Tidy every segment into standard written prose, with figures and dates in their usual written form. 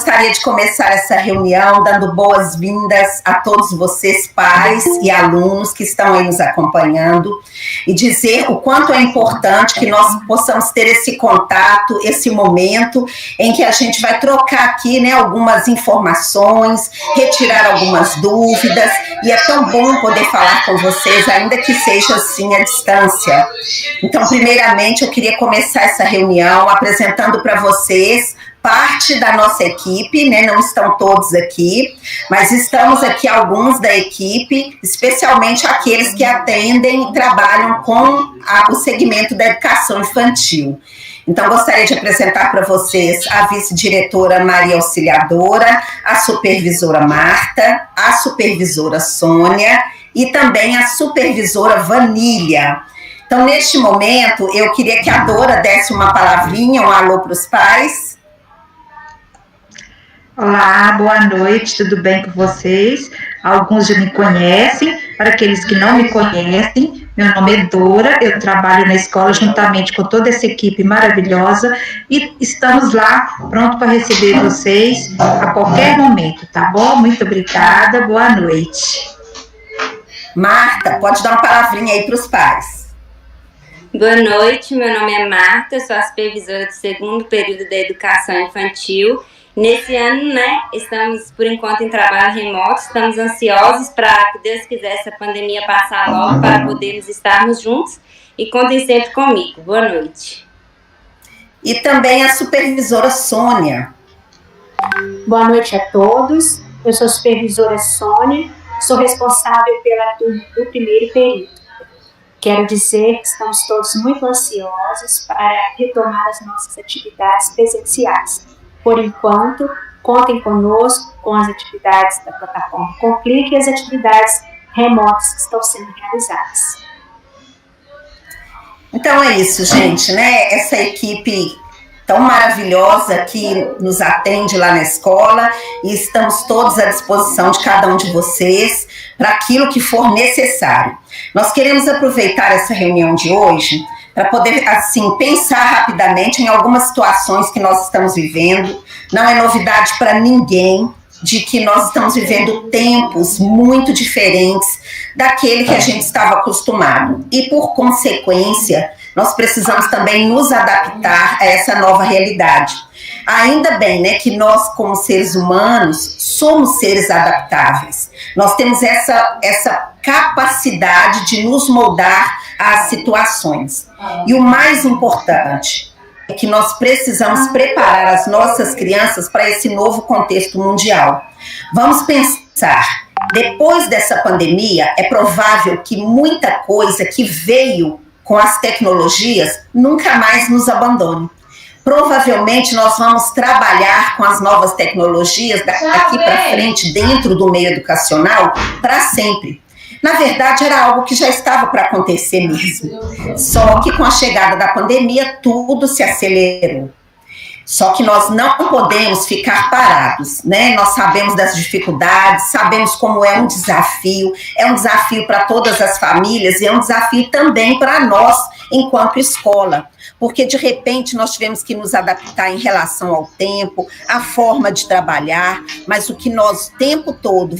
gostaria de começar essa reunião dando boas-vindas a todos vocês, pais e alunos que estão aí nos acompanhando, e dizer o quanto é importante que nós possamos ter esse contato, esse momento em que a gente vai trocar aqui, né, algumas informações, retirar algumas dúvidas, e é tão bom poder falar com vocês, ainda que seja assim à distância. Então, primeiramente, eu queria começar essa reunião apresentando para vocês parte da nossa equipe, né? Não estão todos aqui, mas estamos aqui alguns da equipe, especialmente aqueles que atendem e trabalham com o segmento da educação infantil. Então, gostaria de apresentar para vocês a vice-diretora Maria Auxiliadora, a supervisora Marta, a supervisora Sônia e também a supervisora Vanília. Então, neste momento, eu queria que a Dora desse uma palavrinha, um alô para os pais. Olá, boa noite, tudo bem com vocês? Alguns já me conhecem, para aqueles que não me conhecem, meu nome é Dora, eu trabalho na escola juntamente com toda essa equipe maravilhosa e estamos lá pronto para receber vocês a qualquer momento, tá bom? Muito obrigada, boa noite. Marta, pode dar uma palavrinha aí para os pais. Boa noite, meu nome é Marta, sou a supervisora do segundo período da educação infantil. Nesse ano, né, estamos, por enquanto, em trabalho remoto, estamos ansiosos para que Deus quiser essa pandemia passar logo, para podermos estarmos juntos, e contem sempre comigo. Boa noite. E também a supervisora Sônia. Boa noite a todos, eu sou a supervisora Sônia, sou responsável pela turma do primeiro período. Quero dizer que estamos todos muito ansiosos para retomar as nossas atividades presenciais. Por enquanto, contem conosco com as atividades da plataforma Conclique e as atividades remotas que estão sendo realizadas. Então é isso, gente, né? Essa equipe tão maravilhosa que nos atende lá na escola, e estamos todos à disposição de cada um de vocês para aquilo que for necessário. Nós queremos aproveitar essa reunião de hoje para poder, assim, pensar rapidamente em algumas situações que nós estamos vivendo. Não é novidade para ninguém de que nós estamos vivendo tempos muito diferentes daquele que a gente estava acostumado. E, por consequência, nós precisamos também nos adaptar a essa nova realidade. Ainda bem, né, que nós, como seres humanos, somos seres adaptáveis. Nós temos essa capacidade de nos moldar às situações. E o mais importante é que nós precisamos preparar as nossas crianças para esse novo contexto mundial. Vamos pensar, depois dessa pandemia, é provável que muita coisa que veio com as tecnologias nunca mais nos abandone. Provavelmente nós vamos trabalhar com as novas tecnologias daqui para frente, dentro do meio educacional, para sempre. Na verdade, era algo que já estava para acontecer mesmo. Só que com a chegada da pandemia, tudo se acelerou. Só que nós não podemos ficar parados, né? Nós sabemos das dificuldades, sabemos como é um desafio para todas as famílias e é um desafio também para nós, enquanto escola. Porque, de repente, nós tivemos que nos adaptar em relação ao tempo, à forma de trabalhar, mas o que nós, o tempo todo,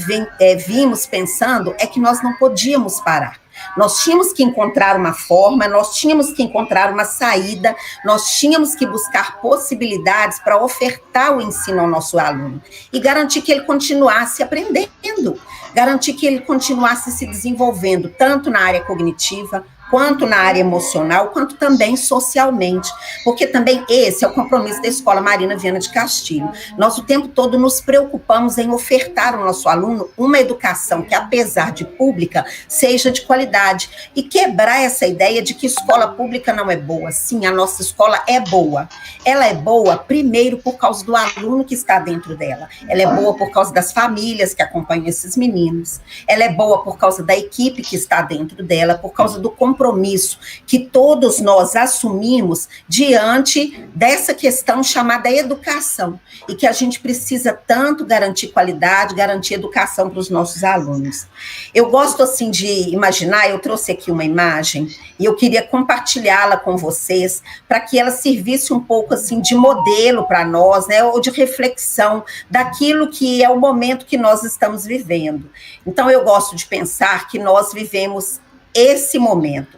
vimos pensando é que nós não podíamos parar. Nós tínhamos que encontrar uma forma, nós tínhamos que encontrar uma saída, nós tínhamos que buscar possibilidades para ofertar o ensino ao nosso aluno e garantir que ele continuasse aprendendo, garantir que ele continuasse se desenvolvendo, tanto na área cognitiva, quanto na área emocional, quanto também socialmente, porque também esse é o compromisso da Escola Marina Viana de Castilho. Nós o tempo todo nos preocupamos em ofertar ao nosso aluno uma educação que, apesar de pública, seja de qualidade, e quebrar essa ideia de que escola pública não é boa. Sim, a nossa escola é boa. Ela é boa, primeiro, por causa do aluno que está dentro dela. Ela é boa por causa das famílias que acompanham esses meninos. Ela é boa por causa da equipe que está dentro dela, por causa do conteúdo compromisso que todos nós assumimos diante dessa questão chamada educação, e que a gente precisa tanto garantir qualidade, garantir educação para os nossos alunos. Eu gosto, assim, de imaginar, eu trouxe aqui uma imagem, e eu queria compartilhá-la com vocês, para que ela servisse um pouco, assim, de modelo para nós, né, ou de reflexão daquilo que é o momento que nós estamos vivendo. Então, eu gosto de pensar que nós vivemos esse momento.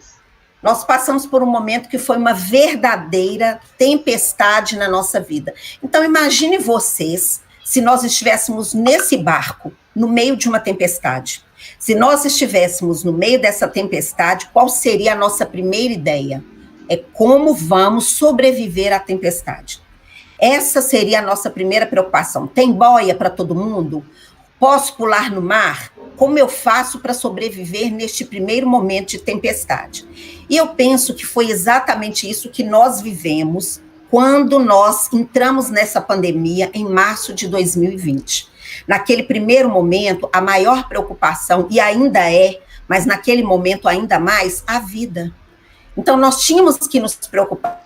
Nós passamos por um momento que foi uma verdadeira tempestade na nossa vida. Então, imagine vocês se nós estivéssemos nesse barco, no meio de uma tempestade. Se nós estivéssemos no meio dessa tempestade, qual seria a nossa primeira ideia? É como vamos sobreviver à tempestade. Essa seria a nossa primeira preocupação. Tem boia para todo mundo? Posso pular no mar? Como eu faço para sobreviver neste primeiro momento de tempestade? E eu penso que foi exatamente isso que nós vivemos quando nós entramos nessa pandemia em março de 2020. Naquele primeiro momento, a maior preocupação, e ainda é, mas naquele momento ainda mais, a vida. Então, nós tínhamos que nos preocupar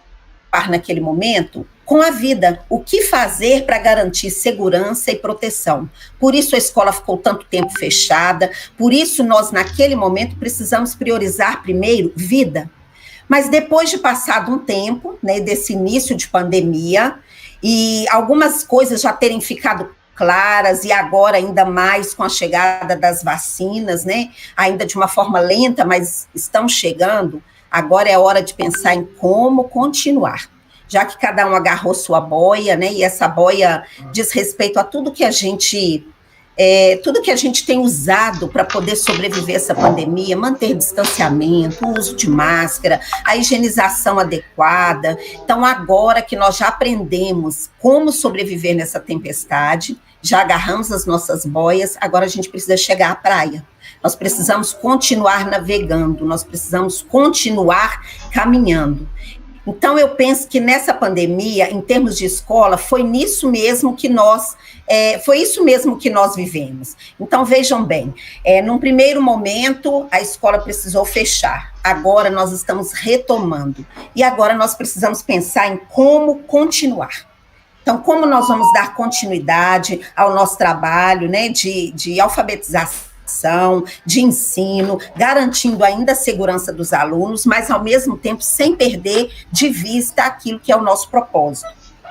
naquele momento com a vida, o que fazer para garantir segurança e proteção. Por isso a escola ficou tanto tempo fechada, por isso nós naquele momento precisamos priorizar primeiro vida. Mas depois de passado um tempo, né, desse início de pandemia, e algumas coisas já terem ficado claras, e agora ainda mais com a chegada das vacinas, né, ainda de uma forma lenta, mas estão chegando, agora é hora de pensar em como continuar, já que cada um agarrou sua boia, né, e essa boia diz respeito a tudo que a gente tem usado para poder sobreviver essa pandemia, manter distanciamento, o uso de máscara, a higienização adequada. Então, agora que nós já aprendemos como sobreviver nessa tempestade, já agarramos as nossas boias, agora a gente precisa chegar à praia. Nós precisamos continuar navegando, nós precisamos continuar caminhando. Então, eu penso que nessa pandemia, em termos de escola, foi isso mesmo que nós vivemos. Então, vejam bem, num primeiro momento, a escola precisou fechar, agora nós estamos retomando, e agora nós precisamos pensar em como continuar. Então, como nós vamos dar continuidade ao nosso trabalho, né, de alfabetização, de ensino, garantindo ainda a segurança dos alunos, mas ao mesmo tempo sem perder de vista aquilo que é o nosso propósito.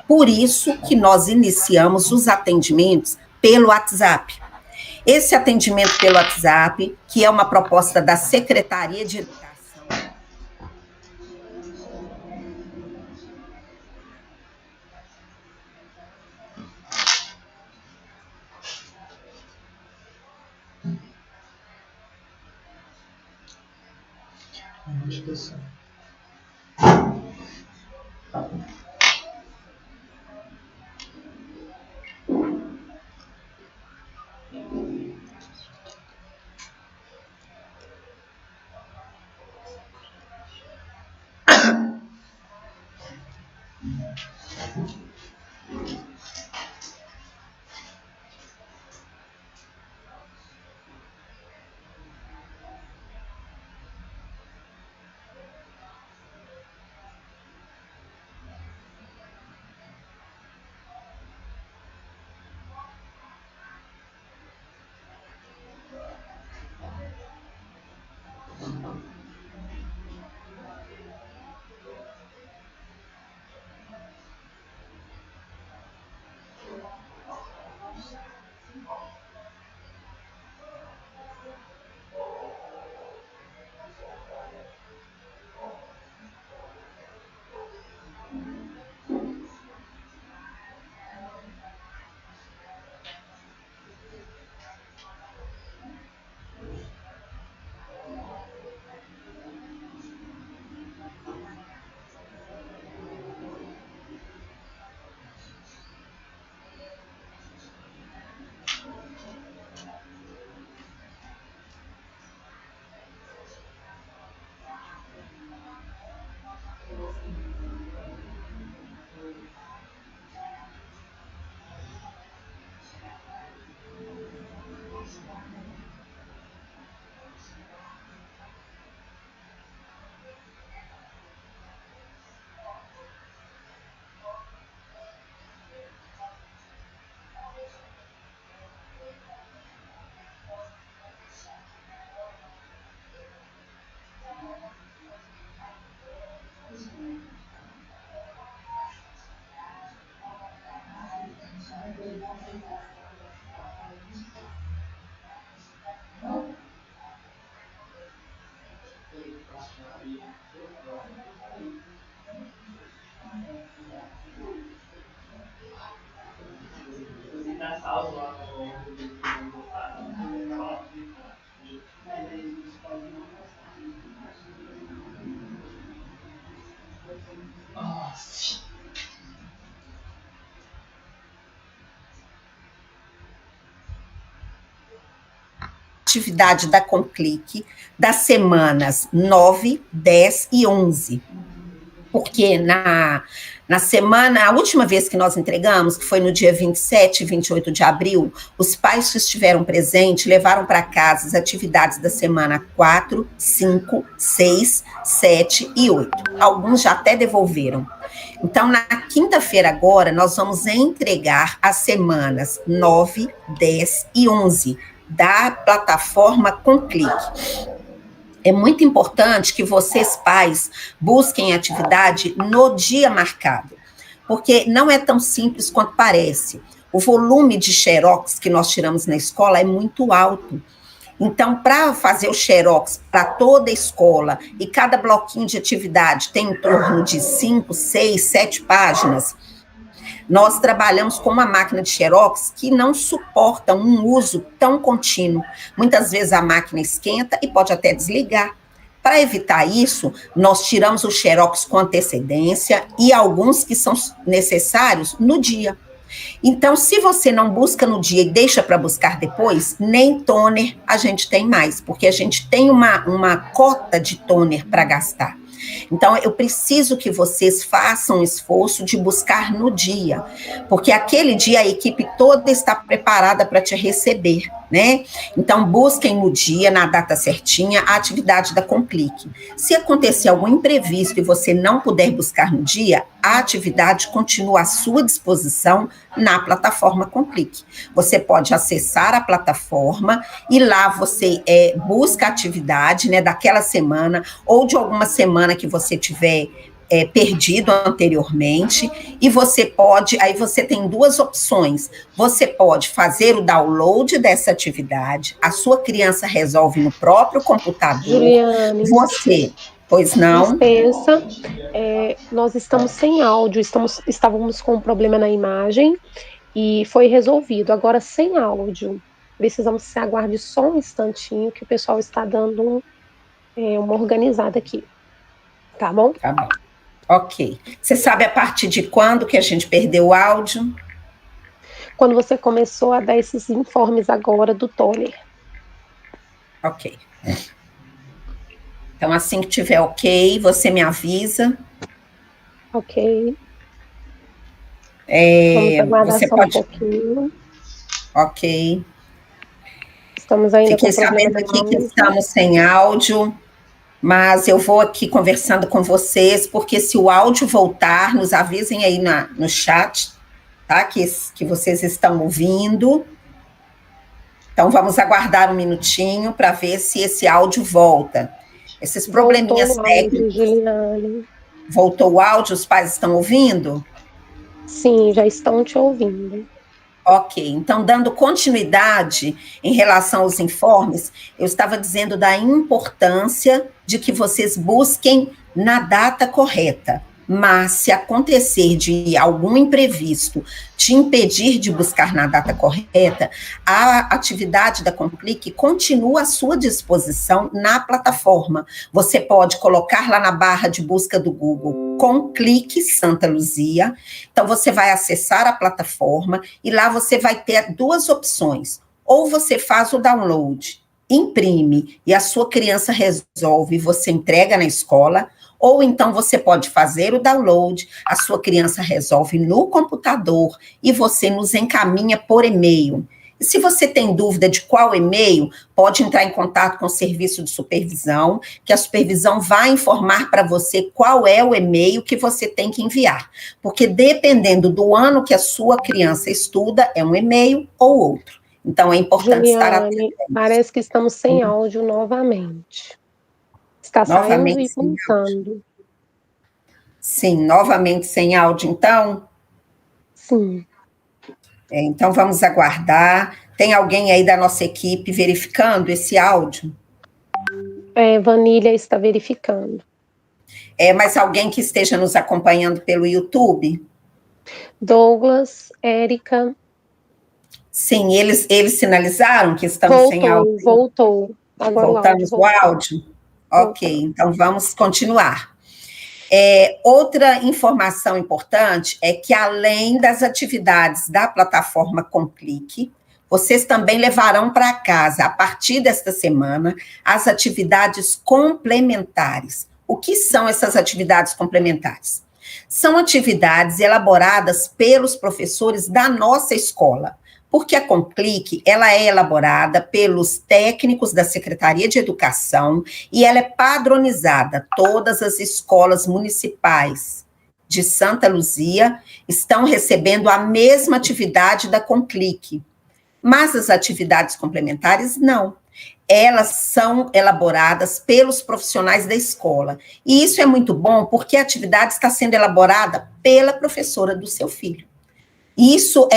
Por isso que nós iniciamos os atendimentos pelo WhatsApp. Esse atendimento pelo WhatsApp, que é uma proposta da Secretaria de Educação. Atividade da Conclic das semanas 9, 10 e 11. Porque na semana, a última vez que nós entregamos, que foi no dia 27 e 28 de abril, os pais que estiveram presentes levaram para casa as atividades da semana 4, 5, 6, 7 e 8. Alguns já até devolveram. Então, na quinta-feira agora, nós vamos entregar as semanas 9, 10 e 11 da plataforma Conclic. É muito importante que vocês, pais, busquem atividade no dia marcado, porque não é tão simples quanto parece. O volume de xerox que nós tiramos na escola é muito alto. Então, para fazer o xerox para toda a escola, e cada bloquinho de atividade tem em torno de 5, 6, 7 páginas, nós trabalhamos com uma máquina de xerox que não suporta um uso tão contínuo. Muitas vezes a máquina esquenta e pode até desligar. Para evitar isso, nós tiramos o xerox com antecedência e alguns que são necessários no dia. Então, se você não busca no dia e deixa para buscar depois, nem toner a gente tem mais, porque a gente tem uma cota de toner para gastar. Então, eu preciso que vocês façam um esforço de buscar no dia, porque aquele dia a equipe toda está preparada para te receber, né? Então, busquem no dia, na data certinha, a atividade da Conclic. Se acontecer algum imprevisto e você não puder buscar no dia, a atividade continua à sua disposição na plataforma Conclic. Você pode acessar a plataforma e lá você busca a atividade, né, daquela semana ou de alguma semana que você tiver perdido anteriormente, e você pode, aí você tem duas opções, você pode fazer o download dessa atividade, a sua criança resolve no próprio computador, Juliane, pois não? Dispensa, nós estamos sem áudio, estávamos com um problema na imagem, e foi resolvido, agora sem áudio, precisamos que você aguarde só um instantinho, que o pessoal está dando uma organizada aqui, tá bom? Tá bom. Ok. Você sabe a partir de quando que a gente perdeu o áudio? Quando você começou a dar esses informes agora do toner. Ok. Então, assim que tiver ok, você me avisa. Ok. Vamos aguardar você só pode... um pouquinho. Ok. Estamos ainda Fiquei com problema sabendo aqui que estamos sem áudio, mas eu vou aqui conversando com vocês, porque se o áudio voltar, nos avisem aí no chat, tá? Que vocês estão ouvindo. Então, vamos aguardar um minutinho para ver se esse áudio volta. Esses probleminhas técnicos. Juliane. Voltou o áudio? Os pais estão ouvindo? Sim, já estão te ouvindo. Ok, então, dando continuidade em relação aos informes, eu estava dizendo da importância de que vocês busquem na data correta, mas se acontecer de algum imprevisto te impedir de buscar na data correta, a atividade da Conclic continua à sua disposição na plataforma. Você pode colocar lá na barra de busca do Google Conclic Santa Luzia, então você vai acessar a plataforma e lá você vai ter duas opções, ou você faz o download, imprime e a sua criança resolve e você entrega na escola, ou então você pode fazer o download, a sua criança resolve no computador e você nos encaminha por e-mail. E se você tem dúvida de qual e-mail, pode entrar em contato com o serviço de supervisão, que a supervisão vai informar para você qual é o e-mail que você tem que enviar. Porque dependendo do ano que a sua criança estuda, é um e-mail ou outro. Então, é importante estar atento. Parece que estamos sem áudio novamente. Está saindo e voltando. Sim, novamente sem áudio, então? Sim. Então, vamos aguardar. Tem alguém aí da nossa equipe verificando esse áudio? Vanília está verificando. Mas alguém que esteja nos acompanhando pelo YouTube? Douglas, Érica. Sim, eles sinalizaram que estamos sem áudio. Voltou. Agora voltamos o áudio? Ok, então vamos continuar. Outra informação importante é que, além das atividades da plataforma Conclique, vocês também levarão para casa, a partir desta semana, as atividades complementares. O que são essas atividades complementares? São atividades elaboradas pelos professores da nossa escola, porque a Conclique, ela é elaborada pelos técnicos da Secretaria de Educação e ela é padronizada. Todas as escolas municipais de Santa Luzia estão recebendo a mesma atividade da Conclique, mas as atividades complementares não. Elas são elaboradas pelos profissionais da escola. E isso é muito bom, porque a atividade está sendo elaborada pela professora do seu filho. Isso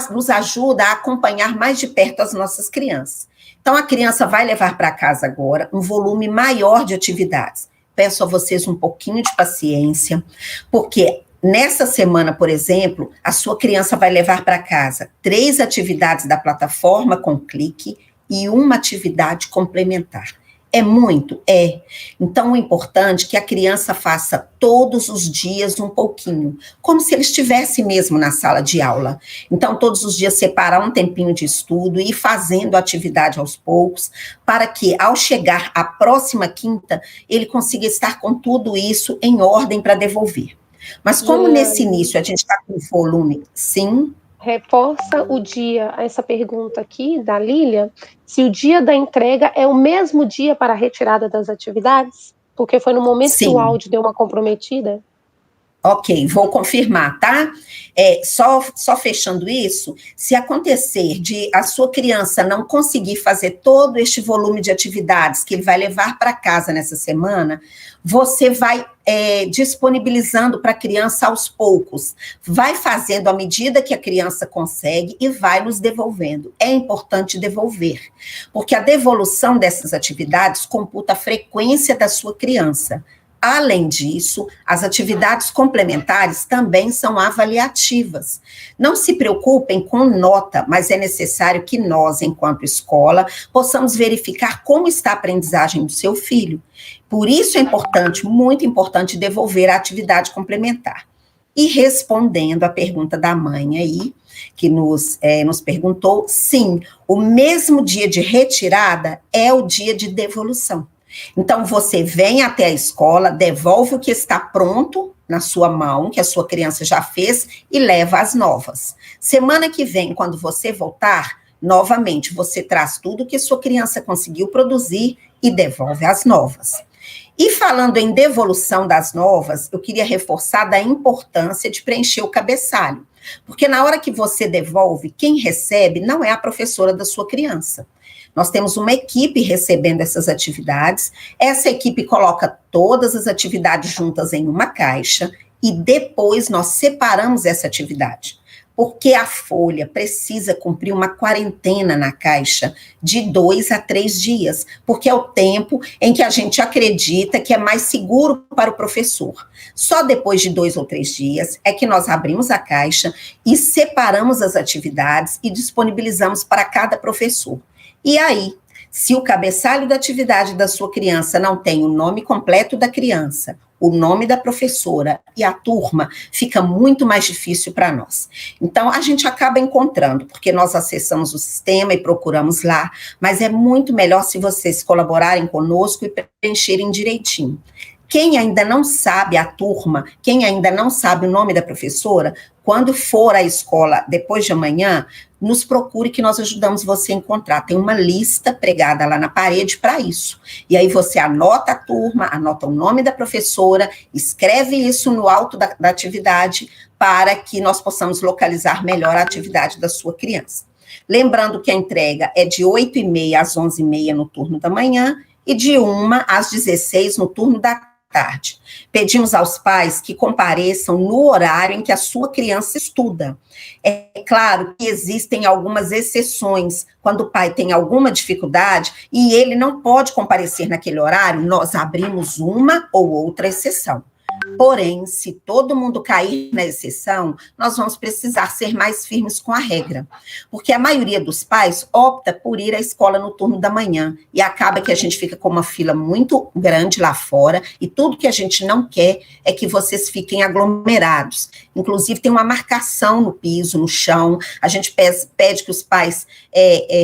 nos ajuda a acompanhar mais de perto as nossas crianças. Então, a criança vai levar para casa agora um volume maior de atividades. Peço a vocês um pouquinho de paciência, porque nessa semana, por exemplo, a sua criança vai levar para casa 3 atividades da plataforma Conclique e uma atividade complementar. É muito? É. Então, o importante é que a criança faça todos os dias um pouquinho, como se ele estivesse mesmo na sala de aula. Então, todos os dias separar um tempinho de estudo e ir fazendo a atividade aos poucos, para que, ao chegar à próxima quinta, ele consiga estar com tudo isso em ordem para devolver. Mas como nesse início a gente está com volume, sim... Reforça o dia, essa pergunta aqui da Lília, se o dia da entrega é o mesmo dia para a retirada das atividades? Porque foi no momento que o áudio deu uma comprometida? Ok, vou confirmar, tá? Só fechando isso, se acontecer de a sua criança não conseguir fazer todo este volume de atividades que ele vai levar para casa nessa semana, você vai disponibilizando para a criança aos poucos, vai fazendo à medida que a criança consegue e vai nos devolvendo. É importante devolver, porque a devolução dessas atividades computa a frequência da sua criança. Além disso, as atividades complementares também são avaliativas. Não se preocupem com nota, mas é necessário que nós, enquanto escola, possamos verificar como está a aprendizagem do seu filho. Por isso é importante, muito importante, devolver a atividade complementar. E respondendo à pergunta da mãe aí, que nos perguntou, sim, o mesmo dia de retirada é o dia de devolução. Então, você vem até a escola, devolve o que está pronto na sua mão, que a sua criança já fez, e leva as novas. Semana que vem, quando você voltar, novamente, você traz tudo que sua criança conseguiu produzir e devolve as novas. E falando em devolução das novas, eu queria reforçar da importância de preencher o cabeçalho. Porque na hora que você devolve, quem recebe não é a professora da sua criança. Nós temos uma equipe recebendo essas atividades, essa equipe coloca todas as atividades juntas em uma caixa e depois nós separamos essa atividade, porque a folha precisa cumprir uma quarentena na caixa de 2 a 3 dias, porque é o tempo em que a gente acredita que é mais seguro para o professor. Só depois de 2 ou 3 dias é que nós abrimos a caixa e separamos as atividades e disponibilizamos para cada professor. E aí, se o cabeçalho da atividade da sua criança não tem o nome completo da criança, o nome da professora e a turma, fica muito mais difícil para nós. Então, a gente acaba encontrando, porque nós acessamos o sistema e procuramos lá, mas é muito melhor se vocês colaborarem conosco e preencherem direitinho. Quem ainda não sabe a turma, quem ainda não sabe o nome da professora, quando for à escola depois de amanhã, nos procure que nós ajudamos você a encontrar. Tem uma lista pregada lá na parede para isso. E aí você anota a turma, anota o nome da professora, escreve isso no alto da atividade para que nós possamos localizar melhor a atividade da sua criança. Lembrando que a entrega é de 8h30 às 11h30 no turno da manhã e de 1 às 16h no turno da tarde. Pedimos aos pais que compareçam no horário em que a sua criança estuda. É claro que existem algumas exceções, quando o pai tem alguma dificuldade e ele não pode comparecer naquele horário, nós abrimos uma ou outra exceção. Porém, se todo mundo cair na exceção, nós vamos precisar ser mais firmes com a regra, porque a maioria dos pais opta por ir à escola no turno da manhã, e acaba que a gente fica com uma fila muito grande lá fora, e tudo que a gente não quer é que vocês fiquem aglomerados. Inclusive, tem uma marcação no piso, no chão, a gente pede que os pais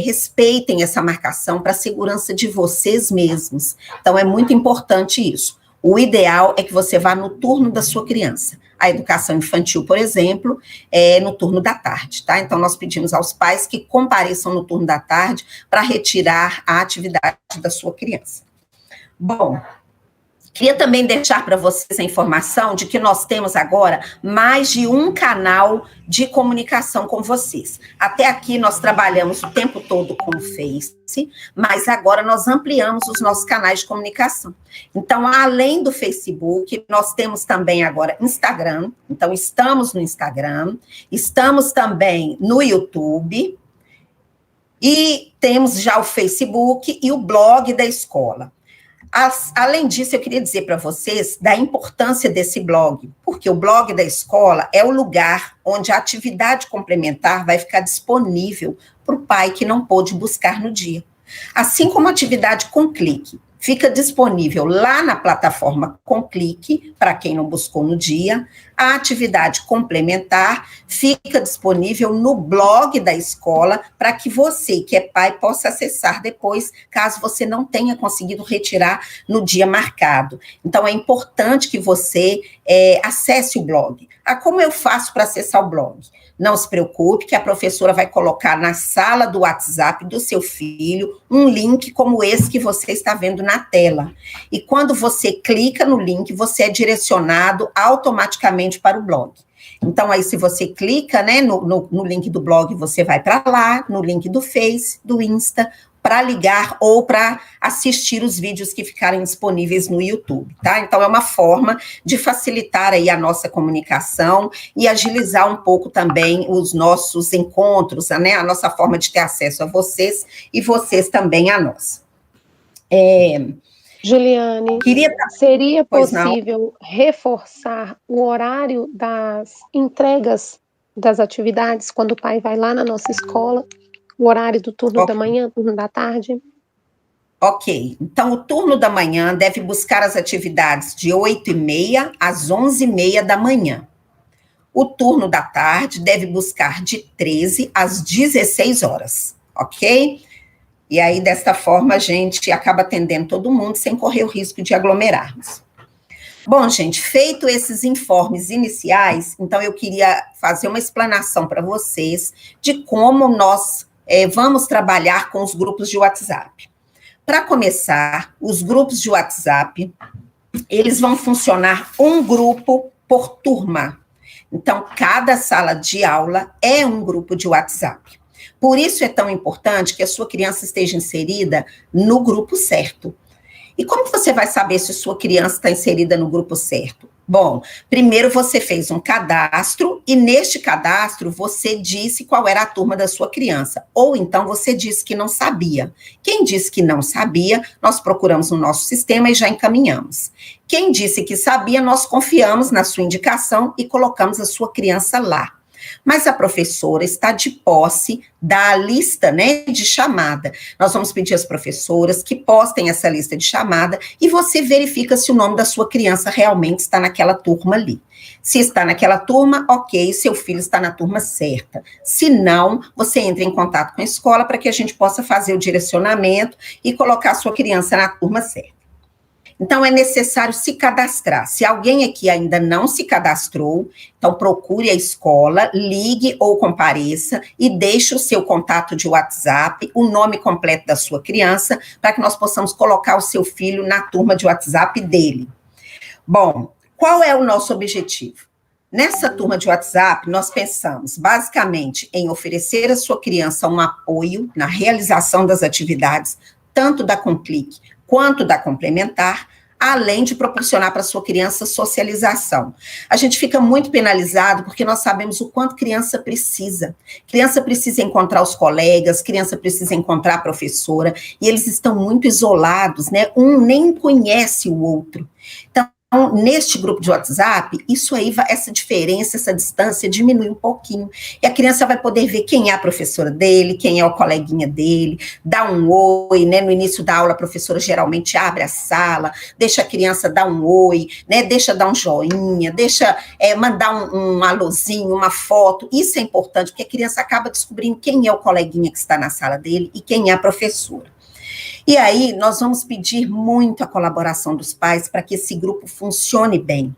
respeitem essa marcação para a segurança de vocês mesmos. Então, é muito importante isso. O ideal é que você vá no turno da sua criança. A educação infantil, por exemplo, é no turno da tarde, tá? Então, nós pedimos aos pais que compareçam no turno da tarde para retirar a atividade da sua criança. Bom, queria também deixar para vocês a informação de que nós temos agora mais de um canal de comunicação com vocês. Até aqui nós trabalhamos o tempo todo com o Face, mas agora nós ampliamos os nossos canais de comunicação. Então, além do Facebook, nós temos também agora Instagram. Então, estamos no Instagram, estamos também no YouTube e temos já o Facebook e o blog da escola. Além disso, eu queria dizer para vocês da importância desse blog, porque o blog da escola é o lugar onde a atividade complementar vai ficar disponível para o pai que não pôde buscar no dia. Assim como a atividade com clique fica disponível lá na plataforma com clique, para quem não buscou no dia, a atividade complementar fica disponível no blog da escola, para que você, que é pai, possa acessar depois, caso você não tenha conseguido retirar no dia marcado. Então, é importante que você acesse o blog. Como eu faço para acessar o blog? Não se preocupe, que a professora vai colocar na sala do WhatsApp do seu filho um link como esse que você está vendo na tela. E quando você clica no link, você é direcionado automaticamente para o blog. Então, aí, se você clica, né, no link do blog, você vai para lá, no link do Face, do Insta, para ligar ou para assistir os vídeos que ficarem disponíveis no YouTube, tá? Então, é uma forma de facilitar aí a nossa comunicação e agilizar um pouco também os nossos encontros, né? A nossa forma de ter acesso a vocês e vocês também a nós. Juliane, seria possível reforçar o horário das entregas das atividades quando o pai vai lá na nossa escola? O horário do turno da manhã, turno da tarde? Ok, então o turno da manhã deve buscar as atividades de 8h30 às 11h30 da manhã. O turno da tarde deve buscar de 13 às 16 horas, ok? E aí, desta forma, a gente acaba atendendo todo mundo sem correr o risco de aglomerarmos. Bom, gente, feito esses informes iniciais, então eu queria fazer uma explanação para vocês de como nós vamos trabalhar com os grupos de WhatsApp. Para começar, os grupos de WhatsApp, eles vão funcionar um grupo por turma. Então, cada sala de aula é um grupo de WhatsApp. Por isso é tão importante que a sua criança esteja inserida no grupo certo. E como você vai saber se sua criança está inserida no grupo certo? Bom, primeiro você fez um cadastro e neste cadastro você disse qual era a turma da sua criança. Ou então você disse que não sabia. Quem disse que não sabia, nós procuramos no nosso sistema e já encaminhamos. Quem disse que sabia, nós confiamos na sua indicação e colocamos a sua criança lá. Mas a professora está de posse da lista, né, de chamada. Nós vamos pedir às professoras que postem essa lista de chamada e você verifica se o nome da sua criança realmente está naquela turma ali. Se está naquela turma, ok, seu filho está na turma certa. Se não, você entra em contato com a escola para que a gente possa fazer o direcionamento e colocar a sua criança na turma certa. Então, é necessário se cadastrar. Se alguém aqui ainda não se cadastrou, então procure a escola, ligue ou compareça e deixe o seu contato de WhatsApp, o nome completo da sua criança, para que nós possamos colocar o seu filho na turma de WhatsApp dele. Bom, qual é o nosso objetivo? Nessa turma de WhatsApp, nós pensamos basicamente em oferecer à sua criança um apoio na realização das atividades, tanto da Conclique quanto da complementar, além de proporcionar para a sua criança socialização. A gente fica muito penalizado porque nós sabemos o quanto criança precisa. Criança precisa encontrar os colegas, criança precisa encontrar a professora, e eles estão muito isolados, né? Um nem conhece o outro. Então, neste grupo de WhatsApp, isso aí, essa diferença, essa distância diminui um pouquinho. E a criança vai poder ver quem é a professora dele, quem é o coleguinha dele, dá um oi, né? No início da aula, a professora geralmente abre a sala, deixa a criança dar um oi, né? Deixa dar um joinha, deixa mandar um alôzinho, uma foto. Isso é importante, porque a criança acaba descobrindo quem é o coleguinha que está na sala dele e quem é a professora. E aí, nós vamos pedir muito a colaboração dos pais para que esse grupo funcione bem.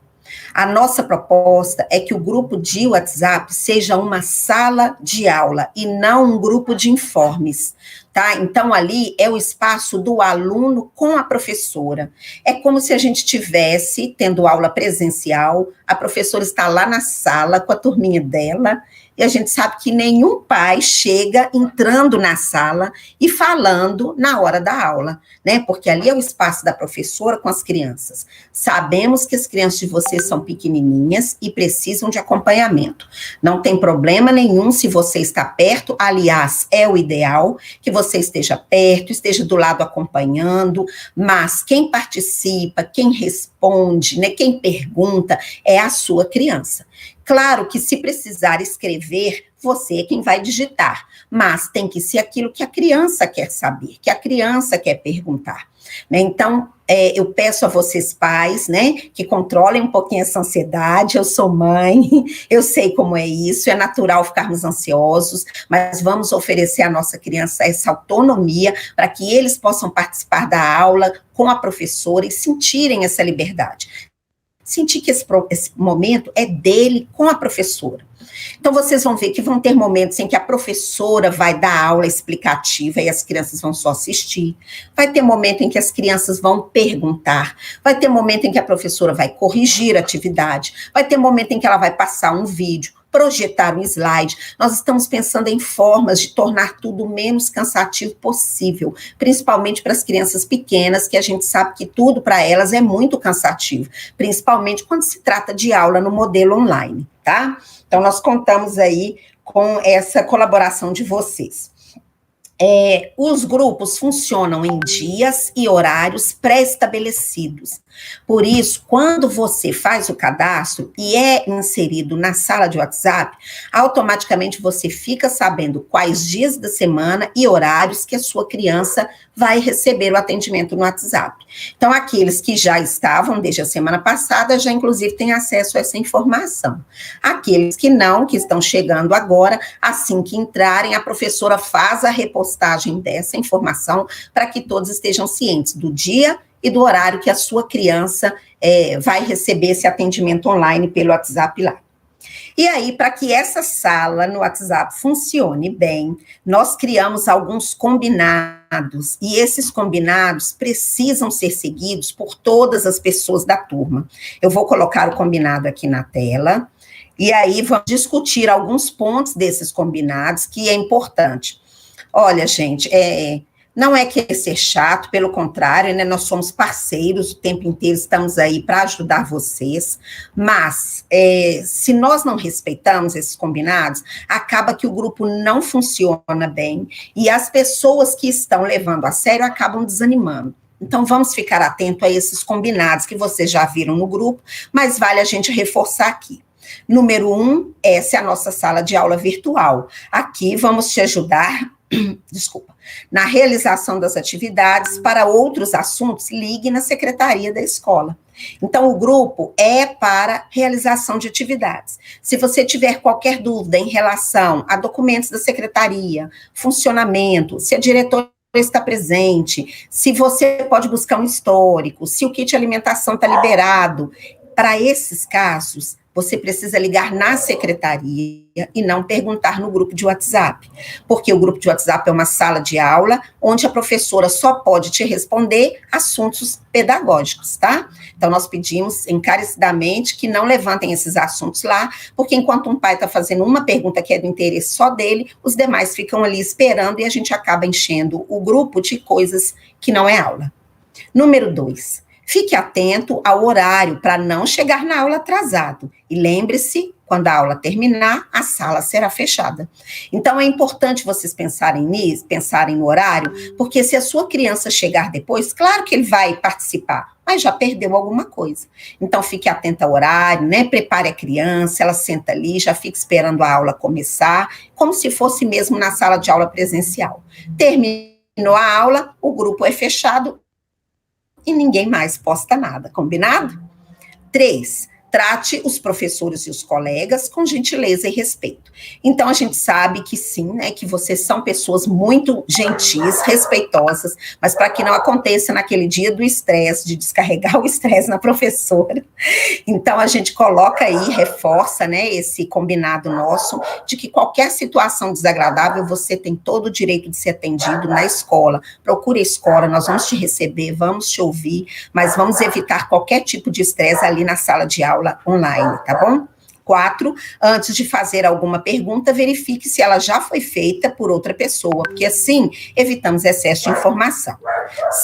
A nossa proposta é que o grupo de WhatsApp seja uma sala de aula e não um grupo de informes, tá? Então, ali é o espaço do aluno com a professora. É como se a gente tivesse tendo aula presencial, a professora está lá na sala com a turminha dela, e a gente sabe que nenhum pai chega entrando na sala e falando na hora da aula, né? Porque ali é o espaço da professora com as crianças. Sabemos que as crianças de vocês são pequenininhas e precisam de acompanhamento. Não tem problema nenhum se você está perto, aliás, é o ideal que você esteja perto, esteja do lado acompanhando, mas quem participa, quem responde, né, quem pergunta é a sua criança. Claro que se precisar escrever, você é quem vai digitar, mas tem que ser aquilo que a criança quer saber, que a criança quer perguntar, né? Então, eu peço a vocês pais, né, que controlem um pouquinho essa ansiedade. Eu sou mãe, eu sei como é isso, é natural ficarmos ansiosos, mas vamos oferecer à nossa criança essa autonomia para que eles possam participar da aula com a professora e sentirem essa liberdade. Sentir que esse momento é dele com a professora. Então, vocês vão ver que vão ter momentos em que a professora vai dar aula explicativa e as crianças vão só assistir. Vai ter momento em que as crianças vão perguntar. Vai ter momento em que a professora vai corrigir a atividade. Vai ter momento em que ela vai passar um vídeo, projetar um slide. Nós estamos pensando em formas de tornar tudo o menos cansativo possível, principalmente para as crianças pequenas, que a gente sabe que tudo para elas é muito cansativo, principalmente quando se trata de aula no modelo online, tá? Então, nós contamos aí com essa colaboração de vocês. Os grupos funcionam em dias e horários pré-estabelecidos. Por isso, quando você faz o cadastro e é inserido na sala de WhatsApp, automaticamente você fica sabendo quais dias da semana e horários que a sua criança vai receber o atendimento no WhatsApp. Então, aqueles que já estavam desde a semana passada, já inclusive têm acesso a essa informação. Aqueles que não, que estão chegando agora, assim que entrarem, a professora faz a repostagem dessa informação para que todos estejam cientes do dia e do horário que a sua criança vai receber esse atendimento online pelo WhatsApp lá. E aí, para que essa sala no WhatsApp funcione bem, nós criamos alguns combinados, e esses combinados precisam ser seguidos por todas as pessoas da turma. Eu vou colocar o combinado aqui na tela, e aí vamos discutir alguns pontos desses combinados, que é importante. Olha, gente, não é querer ser chato, pelo contrário, né, nós somos parceiros, o tempo inteiro estamos aí para ajudar vocês, mas se nós não respeitamos esses combinados, acaba que o grupo não funciona bem e as pessoas que estão levando a sério acabam desanimando. Então, vamos ficar atento a esses combinados que vocês já viram no grupo, mas vale a gente reforçar aqui. Número 1, essa é a nossa sala de aula virtual. Aqui vamos te ajudar, na realização das atividades. Para outros assuntos, ligue na secretaria da escola. Então, o grupo é para realização de atividades. Se você tiver qualquer dúvida em relação a documentos da secretaria, funcionamento, se a diretora está presente, se você pode buscar um histórico, se o kit alimentação está liberado, para esses casos, você precisa ligar na secretaria e não perguntar no grupo de WhatsApp, porque o grupo de WhatsApp é uma sala de aula onde a professora só pode te responder assuntos pedagógicos, tá? Então, nós pedimos encarecidamente que não levantem esses assuntos lá, porque enquanto um pai está fazendo uma pergunta que é do interesse só dele, os demais ficam ali esperando e a gente acaba enchendo o grupo de coisas que não é aula. Número 2. Fique atento ao horário para não chegar na aula atrasado. E lembre-se, quando a aula terminar, a sala será fechada. Então, é importante vocês pensarem nisso, pensarem no horário, porque se a sua criança chegar depois, claro que ele vai participar, mas já perdeu alguma coisa. Então, fique atenta ao horário, né? Prepare a criança, ela senta ali, já fica esperando a aula começar, como se fosse mesmo na sala de aula presencial. Terminou a aula, o grupo é fechado e ninguém mais posta nada, combinado? 3, trate os professores e os colegas com gentileza e respeito. Então, a gente sabe que sim, né, que vocês são pessoas muito gentis, respeitosas, mas para que não aconteça naquele dia do estresse, de descarregar o estresse na professora, então a gente coloca aí, reforça, né, esse combinado nosso, de que qualquer situação desagradável, você tem todo o direito de ser atendido na escola. Procure a escola, nós vamos te receber, vamos te ouvir, mas vamos evitar qualquer tipo de estresse ali na sala de aula online, tá bom? 4, antes de fazer alguma pergunta, verifique se ela já foi feita por outra pessoa, porque assim evitamos excesso de informação.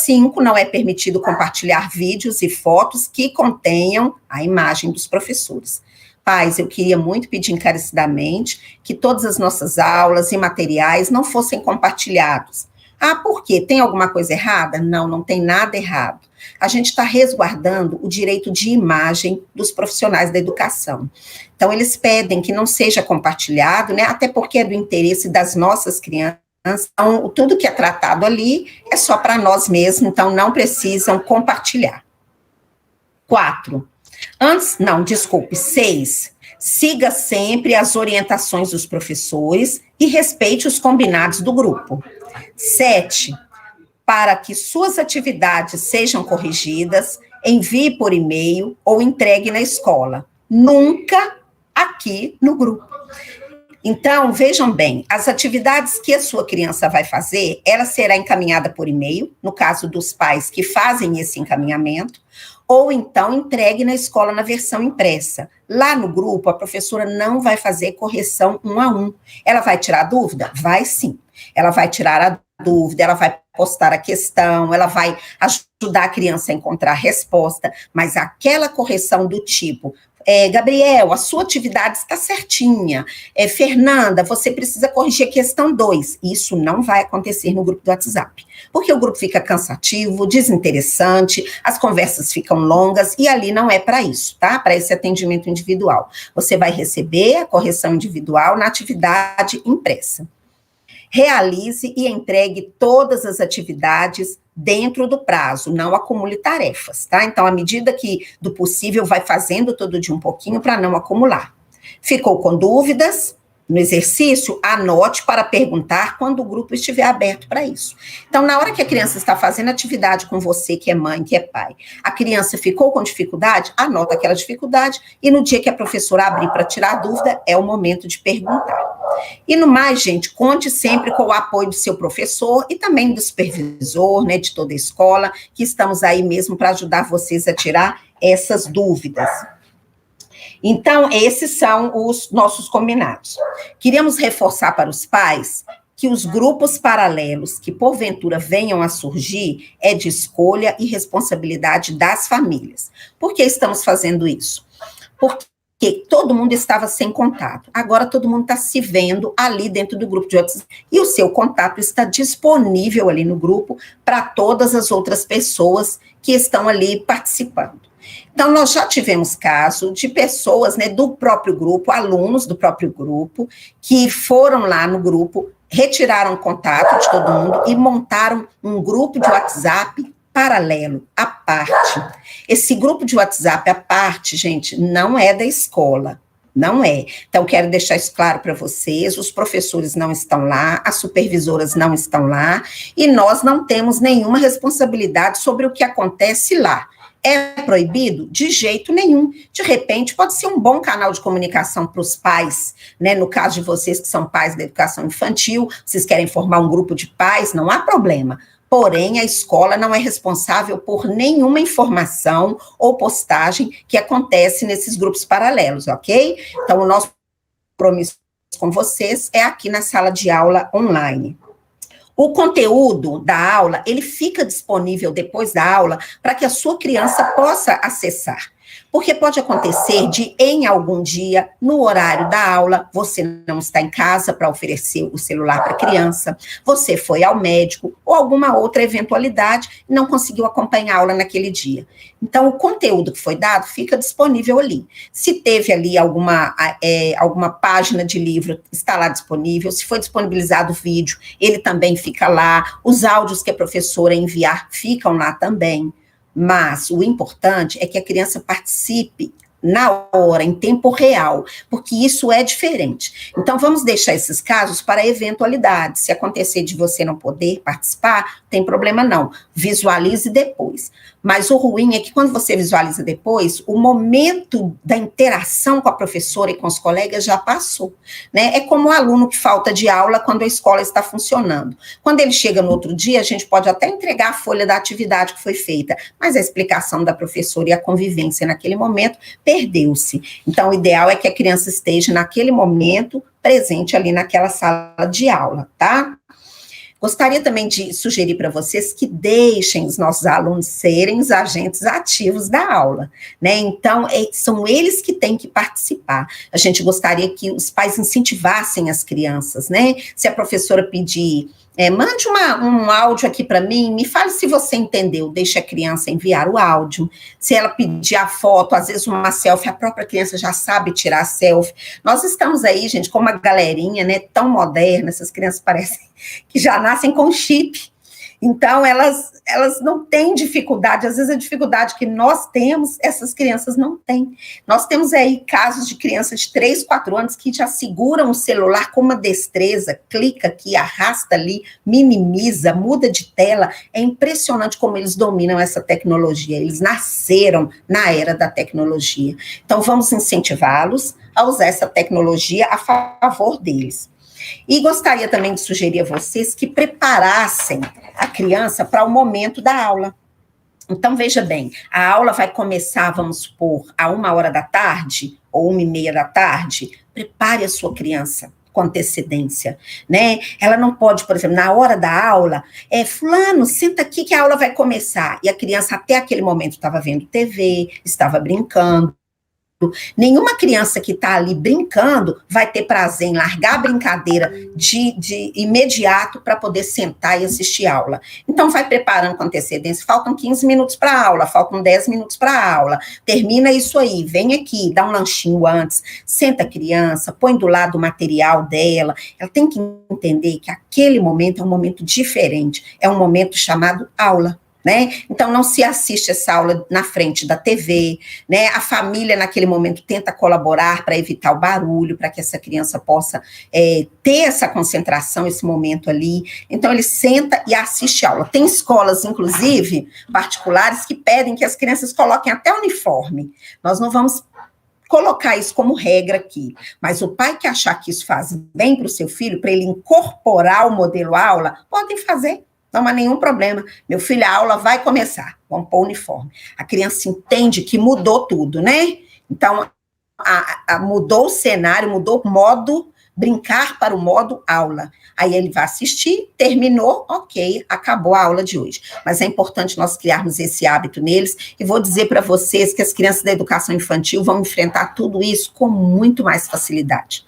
5, não é permitido compartilhar vídeos e fotos que contenham a imagem dos professores. Pais, eu queria muito pedir encarecidamente que todas as nossas aulas e materiais não fossem compartilhados. Ah, por quê? Tem alguma coisa errada? Não, não tem nada errado. A gente está resguardando o direito de imagem dos profissionais da educação. Então, eles pedem que não seja compartilhado, né? Até porque é do interesse das nossas crianças. Então, tudo que é tratado ali é só para nós mesmos, então não precisam compartilhar. 6, siga sempre as orientações dos professores e respeite os combinados do grupo. 7, para que suas atividades sejam corrigidas, envie por e-mail ou entregue na escola. Nunca aqui no grupo. Então, vejam bem, as atividades que a sua criança vai fazer, ela será encaminhada por e-mail, no caso dos pais que fazem esse encaminhamento, ou então entregue na escola na versão impressa. Lá no grupo, a professora não vai fazer correção 1 a 1. Ela vai tirar a dúvida? Vai sim. Ela vai tirar a dúvida, ela vai postar a questão, ela vai ajudar a criança a encontrar a resposta, mas aquela correção do tipo, Gabriel, a sua atividade está certinha, Fernanda, você precisa corrigir a questão 2, isso não vai acontecer no grupo do WhatsApp, porque o grupo fica cansativo, desinteressante, as conversas ficam longas, e ali não é para isso, tá? Para esse atendimento individual. Você vai receber a correção individual na atividade impressa. Realize e entregue todas as atividades dentro do prazo, não acumule tarefas, tá? Então, à medida que do possível, vai fazendo todo dia um pouquinho para não acumular. Ficou com dúvidas no exercício? Anote para perguntar quando o grupo estiver aberto para isso. Então, na hora que a criança está fazendo atividade com você, que é mãe, que é pai, a criança ficou com dificuldade? Anota aquela dificuldade e no dia que a professora abrir para tirar a dúvida, é o momento de perguntar. E no mais, gente, conte sempre com o apoio do seu professor e também do supervisor, né, de toda a escola, que estamos aí mesmo para ajudar vocês a tirar essas dúvidas. Então, esses são os nossos combinados. Queríamos reforçar para os pais que os grupos paralelos que porventura venham a surgir é de escolha e responsabilidade das famílias. Por que estamos fazendo isso? Porque todo mundo estava sem contato. Agora todo mundo está se vendo ali dentro do grupo de WhatsApp e o seu contato está disponível ali no grupo para todas as outras pessoas que estão ali participando. Então, nós já tivemos caso de pessoas, né, do próprio grupo, alunos do próprio grupo, que foram lá no grupo, retiraram o contato de todo mundo e montaram um grupo de WhatsApp paralelo, à parte. Esse grupo de WhatsApp à parte, gente, não é da escola, não é. Então, quero deixar isso claro para vocês, os professores não estão lá, as supervisoras não estão lá, e nós não temos nenhuma responsabilidade sobre o que acontece lá. É proibido? De jeito nenhum. De repente, pode ser um bom canal de comunicação para os pais, né? No caso de vocês que são pais da educação infantil, vocês querem formar um grupo de pais, não há problema. Porém, a escola não é responsável por nenhuma informação ou postagem que acontece nesses grupos paralelos, ok? Então, o nosso compromisso com vocês é aqui na sala de aula online. O conteúdo da aula, ele fica disponível depois da aula para que a sua criança possa acessar. Porque pode acontecer de, em algum dia, no horário da aula, você não está em casa para oferecer o celular para a criança, você foi ao médico ou alguma outra eventualidade e não conseguiu acompanhar a aula naquele dia. Então, o conteúdo que foi dado fica disponível ali. Se teve ali alguma página de livro, está lá disponível. Se foi disponibilizado o vídeo, ele também fica lá. Os áudios que a professora enviar ficam lá também. Mas o importante é que a criança participe na hora, em tempo real, porque isso é diferente. Então, vamos deixar esses casos para eventualidades. Se acontecer de você não poder participar, tem problema não. Visualize depois. Mas o ruim é que quando você visualiza depois, o momento da interação com a professora e com os colegas já passou, né? É como o aluno que falta de aula quando a escola está funcionando. Quando ele chega no outro dia, a gente pode até entregar a folha da atividade que foi feita, mas a explicação da professora e a convivência naquele momento perdeu-se. Então, o ideal é que a criança esteja naquele momento presente ali naquela sala de aula, tá? Gostaria também de sugerir para vocês que deixem os nossos alunos serem os agentes ativos da aula, né? Então, são eles que têm que participar. A gente gostaria que os pais incentivassem as crianças, né? Se a professora pedir, mande um áudio aqui para mim, me fale se você entendeu, deixe a criança enviar o áudio. Se ela pedir a foto, às vezes uma selfie, a própria criança já sabe tirar a selfie. Nós estamos aí, gente, com uma galerinha, né, tão moderna, essas crianças parecem que já nascem com chip. Então, elas não têm dificuldade, às vezes a dificuldade que nós temos, essas crianças não têm. Nós temos aí casos de crianças de 3, 4 anos que já seguram o celular com uma destreza, clica aqui, arrasta ali, minimiza, muda de tela. É impressionante como eles dominam essa tecnologia, eles nasceram na era da tecnologia. Então, vamos incentivá-los a usar essa tecnologia a favor deles. E gostaria também de sugerir a vocês que preparassem a criança para o momento da aula. Então, veja bem, a aula vai começar, vamos supor, a 1h da tarde, ou 1h30 da tarde. Prepare a sua criança com antecedência, né? Ela não pode, por exemplo, na hora da aula, fulano, senta aqui que a aula vai começar. E a criança até aquele momento estava vendo TV, estava brincando. Nenhuma criança que está ali brincando vai ter prazer em largar a brincadeira de imediato para poder sentar e assistir a aula. Então, vai preparando com antecedência. Faltam 15 minutos para a aula, faltam 10 minutos para a aula. Termina isso aí, vem aqui, dá um lanchinho antes, senta a criança, põe do lado o material dela. Ela tem que entender que aquele momento é um momento diferente, é um momento chamado aula. Né? Então, não se assiste essa aula na frente da TV, né? A família, naquele momento, tenta colaborar para evitar o barulho, para que essa criança possa ter essa concentração, esse momento ali. Então, ele senta e assiste a aula. Tem escolas, inclusive, particulares, que pedem que as crianças coloquem até uniforme. Nós não vamos colocar isso como regra aqui, mas o pai que achar que isso faz bem para o seu filho, para ele incorporar o modelo aula, podem fazer. Não há nenhum problema. Meu filho, a aula vai começar. Vamos pôr o uniforme. A criança entende que mudou tudo, né? Então, mudou o cenário, mudou o modo, brincar para o modo aula. Aí ele vai assistir, terminou, ok, acabou a aula de hoje. Mas é importante nós criarmos esse hábito neles, e vou dizer para vocês que as crianças da educação infantil vão enfrentar tudo isso com muito mais facilidade.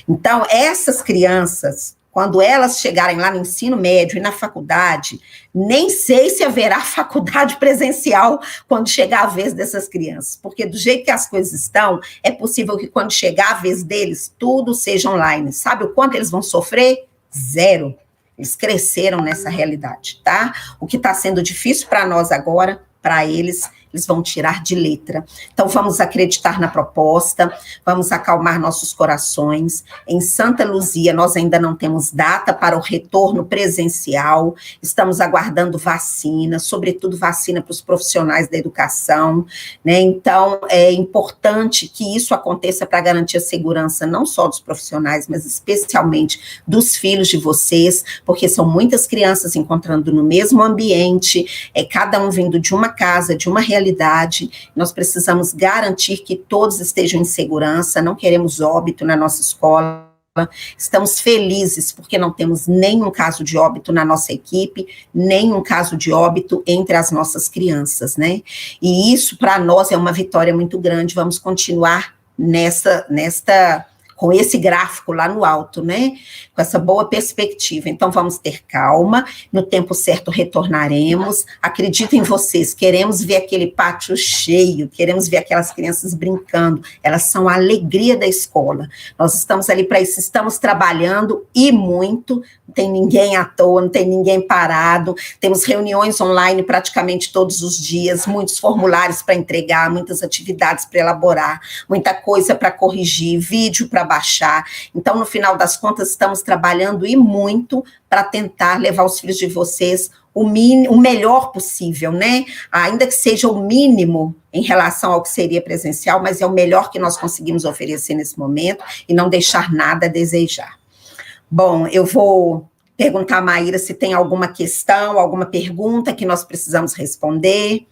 Então, essas crianças, quando elas chegarem lá no ensino médio e na faculdade, nem sei se haverá faculdade presencial quando chegar a vez dessas crianças, porque do jeito que as coisas estão, é possível que quando chegar a vez deles, tudo seja online. Sabe o quanto eles vão sofrer? Zero. Eles cresceram nessa realidade, tá? O que está sendo difícil para nós agora, para eles vão tirar de letra. Então, vamos acreditar na proposta, vamos acalmar nossos corações. Em Santa Luzia, nós ainda não temos data para o retorno presencial, estamos aguardando vacina, sobretudo vacina para os profissionais da educação, né? Então, é importante que isso aconteça para garantir a segurança não só dos profissionais, mas especialmente dos filhos de vocês, porque são muitas crianças encontrando no mesmo ambiente, cada um vindo de uma casa, de uma realidade. Nós precisamos garantir que todos estejam em segurança, não queremos óbito na nossa escola, Estamos felizes porque não temos nenhum caso de óbito na nossa equipe, nenhum caso de óbito entre as nossas crianças, né? E isso, para nós, é uma vitória muito grande. Vamos continuar com esse gráfico lá no alto, né? Com essa boa perspectiva. Então, vamos ter calma, no tempo certo retornaremos. Acredito em vocês, queremos ver aquele pátio cheio, queremos ver aquelas crianças brincando, elas são a alegria da escola. Nós estamos ali para isso, estamos trabalhando e muito, não tem ninguém à toa, não tem ninguém parado, temos reuniões online praticamente todos os dias, muitos formulários para entregar, muitas atividades para elaborar, muita coisa para corrigir, vídeo para baixar. Então, no final das contas, estamos trabalhando e muito para tentar levar os filhos de vocês o melhor possível, né? Ainda que seja o mínimo em relação ao que seria presencial, mas é o melhor que nós conseguimos oferecer nesse momento e não deixar nada a desejar. Bom, eu vou perguntar a Maíra se tem alguma questão, alguma pergunta que nós precisamos responder,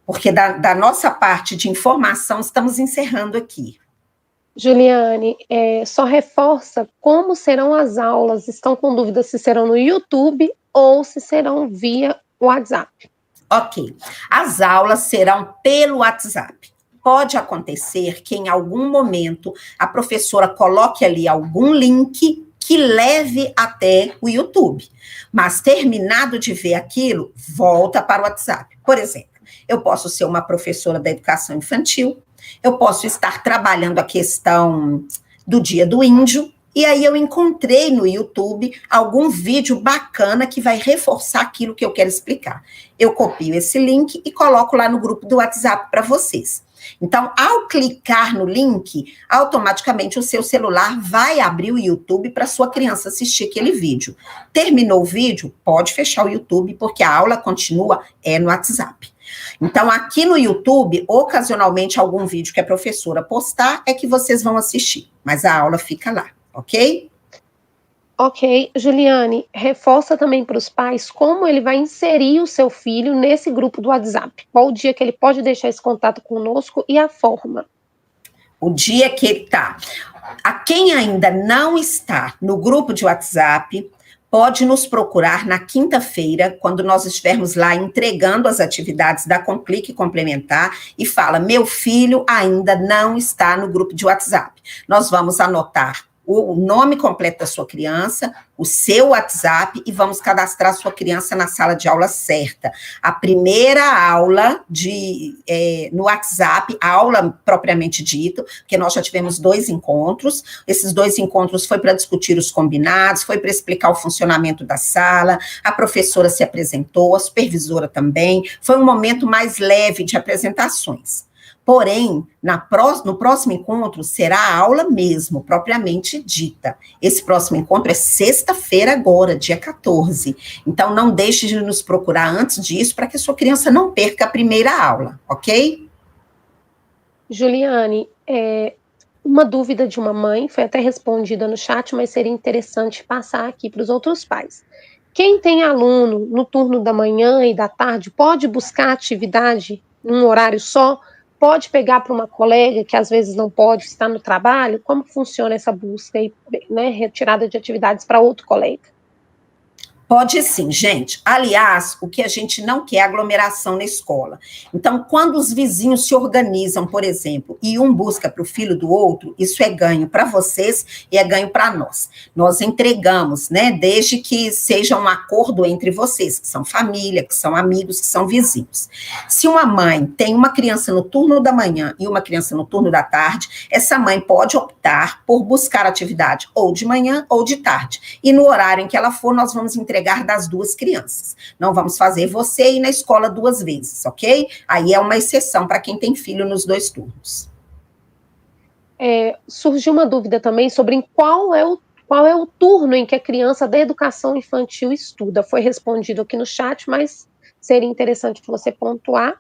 porque da nossa parte de informação estamos encerrando aqui. Juliane, só reforça como serão as aulas. Estão com dúvida se serão no YouTube ou se serão via WhatsApp. Ok. As aulas serão pelo WhatsApp. Pode acontecer que em algum momento a professora coloque ali algum link que leve até o YouTube. Mas terminado de ver aquilo, volta para o WhatsApp. Por exemplo, eu posso ser uma professora da educação infantil, eu posso estar trabalhando a questão do Dia do Índio, e aí eu encontrei no YouTube algum vídeo bacana que vai reforçar aquilo que eu quero explicar. Eu copio esse link e coloco lá no grupo do WhatsApp para vocês. Então, ao clicar no link, automaticamente o seu celular vai abrir o YouTube para sua criança assistir aquele vídeo. Terminou o vídeo, pode fechar o YouTube, porque a aula continua no WhatsApp. Então, aqui no YouTube, ocasionalmente, algum vídeo que a professora postar é que vocês vão assistir, mas a aula fica lá, ok? Ok. Juliane, reforça também para os pais como ele vai inserir o seu filho nesse grupo do WhatsApp. Qual o dia que ele pode deixar esse contato conosco e a forma? O dia que ele está. A quem ainda não está no grupo de WhatsApp, pode nos procurar na quinta-feira, quando nós estivermos lá entregando as atividades da Complique Complementar, e fala, meu filho ainda não está no grupo de WhatsApp. Nós vamos anotar o nome completo da sua criança, o seu WhatsApp, e vamos cadastrar sua criança na sala de aula certa. A primeira aula no WhatsApp, a aula propriamente dita, porque nós já tivemos 2 encontros, esses 2 encontros foi para discutir os combinados, foi para explicar o funcionamento da sala, a professora se apresentou, a supervisora também, foi um momento mais leve de apresentações. Porém, no próximo encontro será a aula mesmo, propriamente dita. Esse próximo encontro é sexta-feira agora, dia 14. Então, não deixe de nos procurar antes disso, para que a sua criança não perca a primeira aula, ok? Juliane, uma dúvida de uma mãe, foi até respondida no chat, mas seria interessante passar aqui para os outros pais. Quem tem aluno no turno da manhã e da tarde, pode buscar atividade num horário só? Pode pegar para uma colega que às vezes não pode estar no trabalho? Como funciona essa busca e, né, retirada de atividades para outro colega? Pode sim, gente. Aliás, o que a gente não quer é aglomeração na escola. Então, quando os vizinhos se organizam, por exemplo, e um busca para o filho do outro, isso é ganho para vocês e é ganho para nós. Nós entregamos, né, desde que seja um acordo entre vocês, que são família, que são amigos, que são vizinhos. Se uma mãe tem uma criança no turno da manhã e uma criança no turno da tarde, essa mãe pode optar por buscar atividade ou de manhã ou de tarde. E no horário em que ela for, nós vamos entregar das 2 crianças. Não vamos fazer você ir na escola 2 vezes, ok? Aí é uma exceção para quem tem filho nos 2 turnos. Surgiu uma dúvida também sobre qual é o turno em que a criança da educação infantil estuda. Foi respondido aqui no chat, mas seria interessante você pontuar.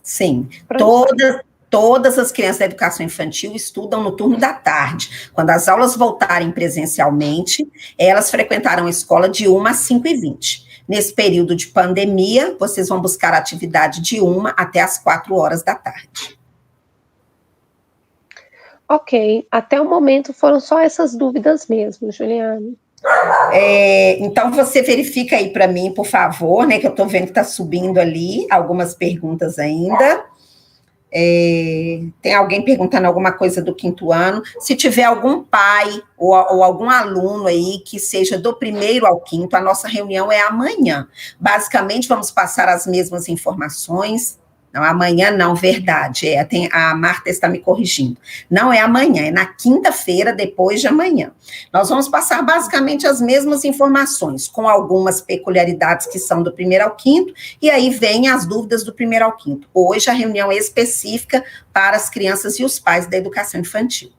Sim, todas as crianças da educação infantil estudam no turno da tarde. Quando as aulas voltarem presencialmente, elas frequentarão a escola de 1 às 5h20. Nesse período de pandemia, vocês vão buscar a atividade de 1 até às 4 horas da tarde. Ok, até o momento foram só essas dúvidas mesmo, Juliane. Então, você verifica aí para mim, por favor, né, que eu estou vendo que está subindo ali algumas perguntas ainda. Tem alguém perguntando alguma coisa do 5º ano? Se tiver algum pai ou algum aluno aí que seja do 1º ao 5º, a nossa reunião é amanhã. Basicamente, vamos passar as mesmas informações. Não, amanhã não, verdade. A Marta está me corrigindo. Não é amanhã, é na quinta-feira, depois de amanhã. Nós vamos passar basicamente as mesmas informações, com algumas peculiaridades que são do 1º ao 5º, e aí vem as dúvidas do 1º ao 5º. Hoje a reunião é específica para as crianças e os pais da educação infantil.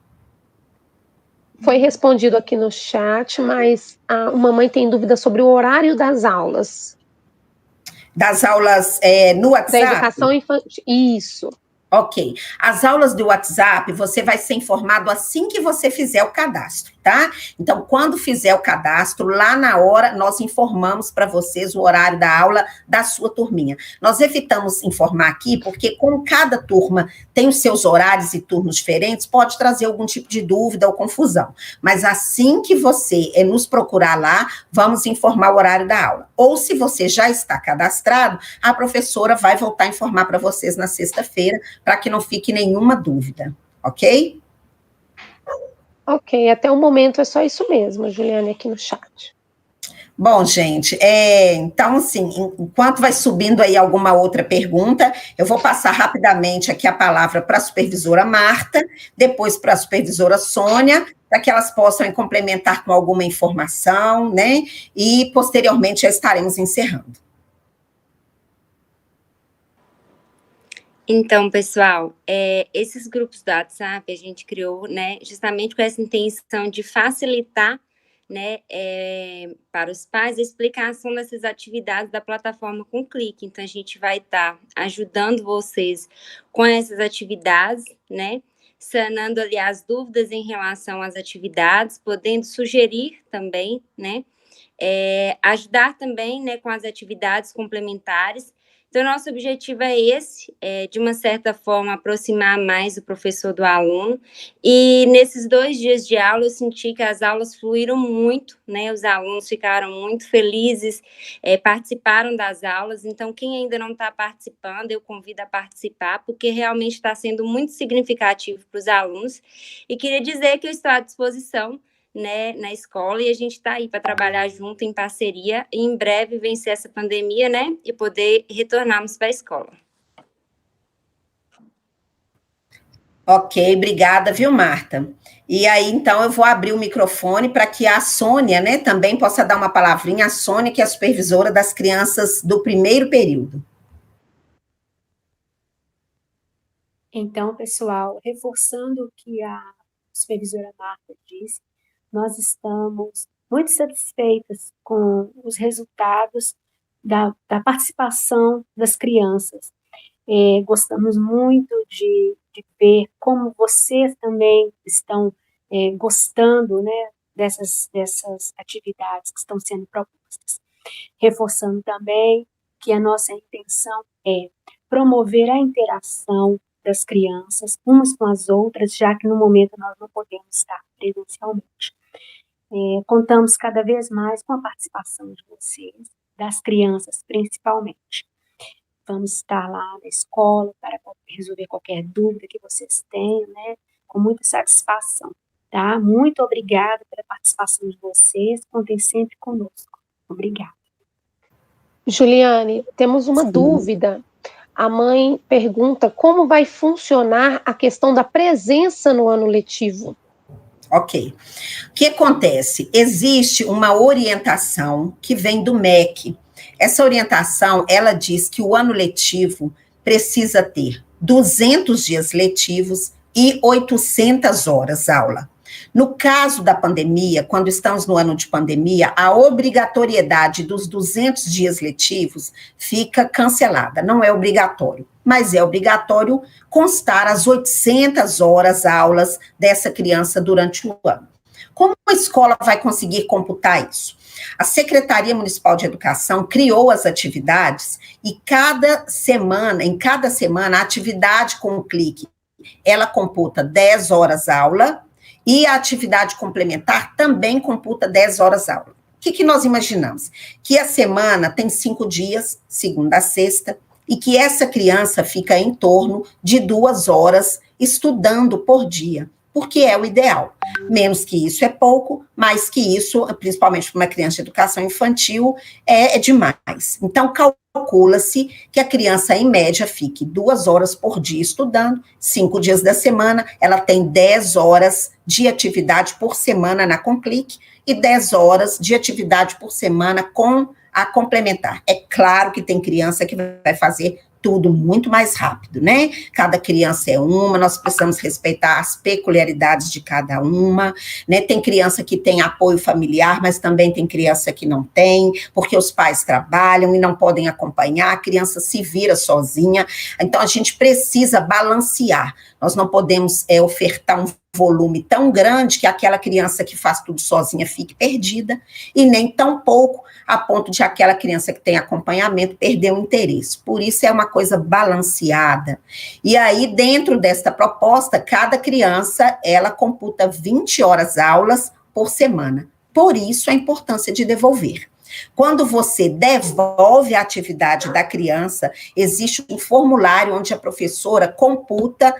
Foi respondido aqui no chat, mas uma mãe tem dúvida sobre o horário das aulas. Das aulas no WhatsApp? Da educação infantil, isso. Ok. As aulas do WhatsApp, você vai ser informado assim que você fizer o cadastro, tá? Então, quando fizer o cadastro, lá na hora, nós informamos para vocês o horário da aula da sua turminha. Nós evitamos informar aqui, porque como cada turma tem os seus horários e turnos diferentes, pode trazer algum tipo de dúvida ou confusão. Mas assim que você nos procurar lá, vamos informar o horário da aula. Ou se você já está cadastrado, a professora vai voltar a informar para vocês na sexta-feira, para que não fique nenhuma dúvida, ok? Ok, até o momento é só isso mesmo, Juliane, aqui no chat. Bom, gente, então, assim, enquanto vai subindo aí alguma outra pergunta, eu vou passar rapidamente aqui a palavra para a supervisora Marta, depois para a supervisora Sônia, para que elas possam complementar com alguma informação, né? E, posteriormente, já estaremos encerrando. Então, pessoal, esses grupos do WhatsApp a gente criou, né, justamente com essa intenção de facilitar, né, para os pais a explicação dessas atividades da plataforma com clique. Então, a gente vai estar ajudando vocês com essas atividades, né, sanando ali as dúvidas em relação às atividades, podendo sugerir também, né, ajudar também, né, com as atividades complementares. Então, nosso objetivo é esse, de uma certa forma, aproximar mais o professor do aluno. E nesses 2 dias de aula, eu senti que as aulas fluíram muito, né? Os alunos ficaram muito felizes, participaram das aulas. Então, quem ainda não está participando, eu convido a participar, porque realmente está sendo muito significativo para os alunos. E queria dizer que eu estou à disposição, né, na escola, e a gente está aí para trabalhar junto em parceria e em breve vencer essa pandemia, né, e poder retornarmos para a escola. Ok, obrigada, viu, Marta? E aí, então, eu vou abrir o microfone para que a Sônia, né, também possa dar uma palavrinha. A Sônia, que é a supervisora das crianças do 1º período. Então, pessoal, reforçando o que a supervisora Marta disse, nós estamos muito satisfeitas com os resultados da participação das crianças. Gostamos muito de ver como vocês também estão gostando, né, dessas atividades que estão sendo propostas. Reforçando também que a nossa intenção é promover a interação das crianças umas com as outras, já que no momento nós não podemos estar presencialmente. Contamos cada vez mais com a participação de vocês, das crianças principalmente. Vamos estar lá na escola para resolver qualquer dúvida que vocês tenham, né? Com muita satisfação, tá? Muito obrigada pela participação de vocês, contem sempre conosco. Obrigada. Juliane, temos uma dúvida. A mãe pergunta como vai funcionar a questão da presença no ano letivo. Ok. O que acontece? Existe uma orientação que vem do MEC. Essa orientação, ela diz que o ano letivo precisa ter 200 dias letivos e 800 horas aula. No caso da pandemia, quando estamos no ano de pandemia, a obrigatoriedade dos 200 dias letivos fica cancelada. Não é obrigatório, mas é obrigatório constar as 800 horas aulas dessa criança durante o ano. Como a escola vai conseguir computar isso? A Secretaria Municipal de Educação criou as atividades e em cada semana, a atividade com o clique ela computa 10 horas aula e a atividade complementar também computa 10 horas aula. O que nós imaginamos? Que a semana tem 5 dias, segunda a sexta, e que essa criança fica em torno de 2 horas estudando por dia, porque é o ideal. Menos que isso é pouco, mais que isso, principalmente para uma criança de educação infantil, é demais. Então, calcula-se que a criança, em média, fique 2 horas por dia estudando, 5 dias da semana, ela tem 10 horas de atividade por semana na Conclic e 10 horas de atividade por semana com a complementar. É claro que tem criança que vai fazer tudo muito mais rápido, né? Cada criança é uma, nós precisamos respeitar as peculiaridades de cada uma, né? Tem criança que tem apoio familiar, mas também tem criança que não tem, porque os pais trabalham e não podem acompanhar, a criança se vira sozinha, então a gente precisa balancear, nós não podemos ofertar um volume tão grande que aquela criança que faz tudo sozinha fique perdida, e nem tão pouco a ponto de aquela criança que tem acompanhamento perder o interesse. Por isso é uma coisa balanceada. E aí, dentro desta proposta, cada criança, ela computa 20 horas aulas por semana. Por isso a importância de devolver. Quando você devolve a atividade da criança, existe um formulário onde a professora computa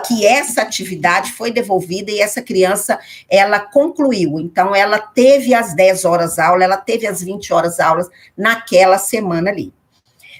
que essa atividade foi devolvida e essa criança, ela concluiu. Então, ela teve as 10 horas aula, ela teve as 20 horas aulas naquela semana ali.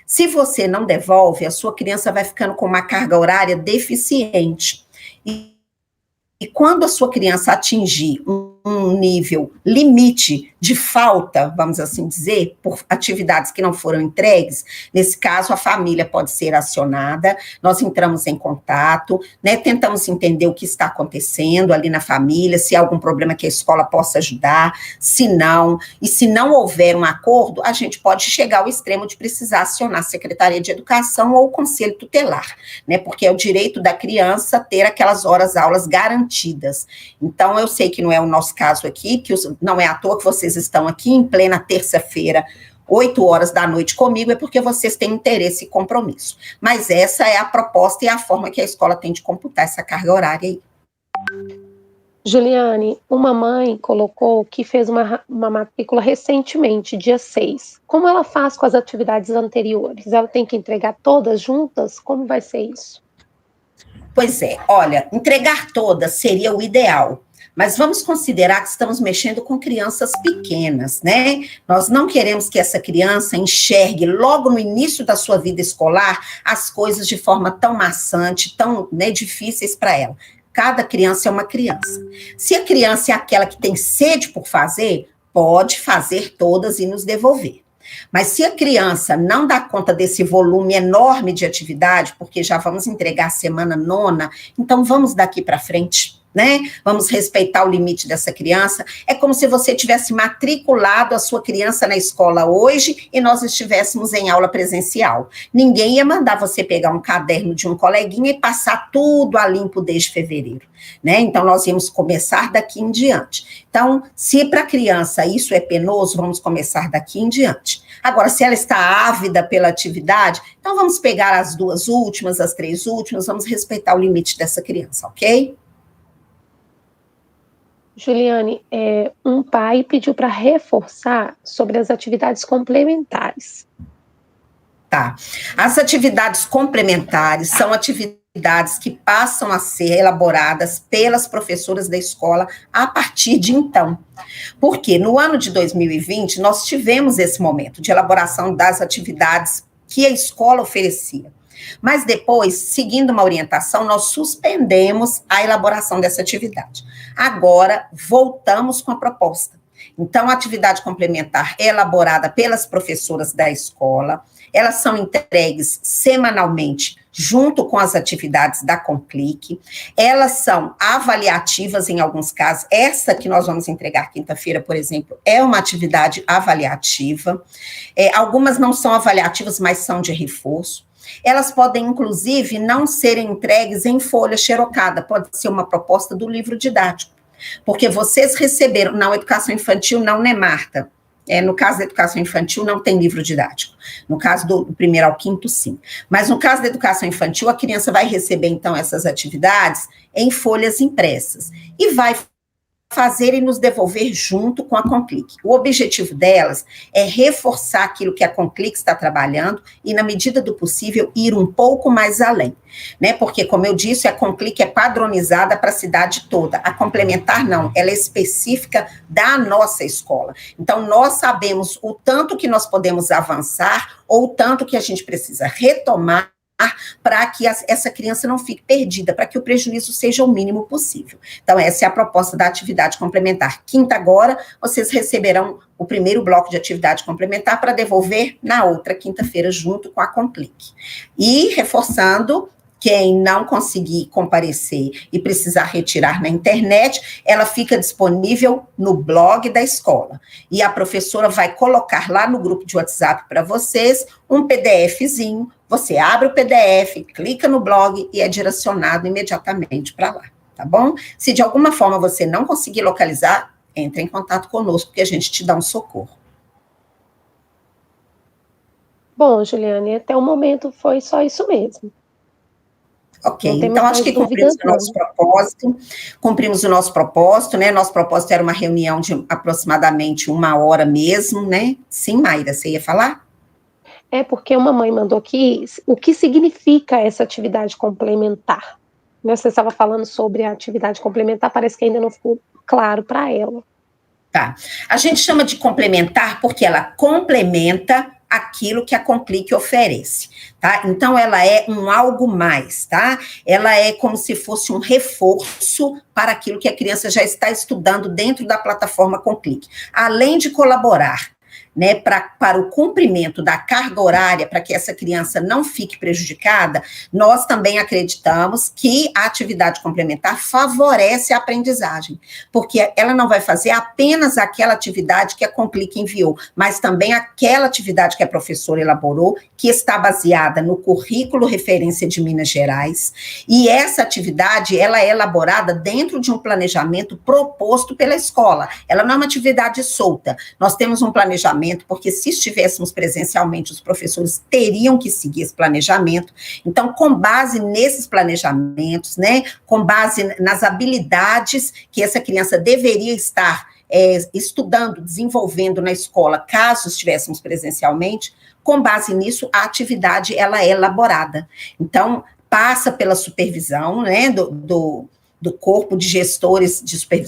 Se você não devolve, a sua criança vai ficando com uma carga horária deficiente. E quando a sua criança atingir um nível limite de falta, vamos assim dizer, por atividades que não foram entregues, nesse caso a família pode ser acionada, nós entramos em contato, né, tentamos entender o que está acontecendo ali na família, se há algum problema que a escola possa ajudar, se não, e se não houver um acordo, a gente pode chegar ao extremo de precisar acionar a Secretaria de Educação ou o Conselho Tutelar, né, porque é o direito da criança ter aquelas horas aulas garantidas. Então, eu sei que não é o nosso caso aqui, que não é à toa que vocês estão aqui em plena terça-feira, 8 horas da noite comigo, é porque vocês têm interesse e compromisso. Mas essa é a proposta e a forma que a escola tem de computar essa carga horária aí. Juliane, uma mãe colocou que fez uma matrícula recentemente, dia 6. Como ela faz com as atividades anteriores? Ela tem que entregar todas juntas? Como vai ser isso? Pois é, olha, entregar todas seria o ideal, mas vamos considerar que estamos mexendo com crianças pequenas, né? Nós não queremos que essa criança enxergue logo no início da sua vida escolar as coisas de forma tão maçante, tão, né, difíceis para ela. Cada criança é uma criança. Se a criança é aquela que tem sede por fazer, pode fazer todas e nos devolver. Mas se a criança não dá conta desse volume enorme de atividade, porque já vamos entregar a semana 9ª, então vamos daqui para frente, né? Vamos respeitar o limite dessa criança. É como se você tivesse matriculado a sua criança na escola hoje e nós estivéssemos em aula presencial. Ninguém ia mandar você pegar um caderno de um coleguinha e passar tudo a limpo desde fevereiro, né? Então, nós íamos começar daqui em diante. Então, se para a criança isso é penoso, vamos começar daqui em diante. Agora, se ela está ávida pela atividade, então vamos pegar as 2 últimas, as 3 últimas, vamos respeitar o limite dessa criança, ok? Juliane, um pai pediu para reforçar sobre as atividades complementares. Tá. As atividades complementares são atividades que passam a ser elaboradas pelas professoras da escola a partir de então. Porque no ano de 2020, nós tivemos esse momento de elaboração das atividades que a escola oferecia. Mas depois, seguindo uma orientação, nós suspendemos a elaboração dessa atividade. Agora, voltamos com a proposta. Então, a atividade complementar é elaborada pelas professoras da escola, elas são entregues semanalmente, junto com as atividades da Conclic, elas são avaliativas em alguns casos, essa que nós vamos entregar quinta-feira, por exemplo, é uma atividade avaliativa, algumas não são avaliativas, mas são de reforço. Elas podem, inclusive, não serem entregues em folha xerocada, pode ser uma proposta do livro didático, porque vocês receberam, na educação infantil, não, né, Marta? No caso da educação infantil, não tem livro didático. No caso do primeiro ao quinto, sim. Mas no caso da educação infantil, a criança vai receber, então, essas atividades em folhas impressas. E vai fazer e nos devolver junto com a Conclic. O objetivo delas é reforçar aquilo que a Conclic está trabalhando e, na medida do possível, ir um pouco mais além, né? Porque, como eu disse, a Conclic é padronizada para a cidade toda. A complementar, não, ela é específica da nossa escola. Então, nós sabemos o tanto que nós podemos avançar ou o tanto que a gente precisa retomar para que essa criança não fique perdida, para que o prejuízo seja o mínimo possível. Então, essa é a proposta da atividade complementar. Quinta agora, vocês receberão o primeiro bloco de atividade complementar para devolver na outra quinta-feira, junto com a Conclic. E, reforçando, quem não conseguir comparecer e precisar retirar na internet, ela fica disponível no blog da escola. E a professora vai colocar lá no grupo de WhatsApp para vocês um PDFzinho. Você abre o PDF, clica no blog e é direcionado imediatamente para lá, tá bom? Se de alguma forma você não conseguir localizar, entre em contato conosco, que a gente te dá um socorro. Bom, Juliane, até o momento foi só isso mesmo. Ok, então acho que cumprimos o nosso propósito, né? Nosso propósito era uma reunião de aproximadamente 1 hora mesmo, né? Sim, Mayra, você ia falar? É porque uma mãe mandou aqui o que significa essa atividade complementar. Você estava falando sobre a atividade complementar, parece que ainda não ficou claro para ela. Tá, a gente chama de complementar porque ela complementa aquilo que a Conclic oferece, tá? Então, ela é um algo mais, tá? Ela é como se fosse um reforço para aquilo que a criança já está estudando dentro da plataforma Conclic. Além de colaborar, né, para o cumprimento da carga horária, para que essa criança não fique prejudicada, nós também acreditamos que a atividade complementar favorece a aprendizagem, porque ela não vai fazer apenas aquela atividade que a Conclic enviou, mas também aquela atividade que a professora elaborou, que está baseada no currículo referência de Minas Gerais, e essa atividade, ela é elaborada dentro de um planejamento proposto pela escola, ela não é uma atividade solta, nós temos um planejamento, porque se estivéssemos presencialmente, os professores teriam que seguir esse planejamento. Então, com base nesses planejamentos, né, com base nas habilidades que essa criança deveria estar estudando, desenvolvendo na escola, caso estivéssemos presencialmente, com base nisso, a atividade, ela é elaborada. Então, passa pela supervisão, né, do corpo de gestores de supervisão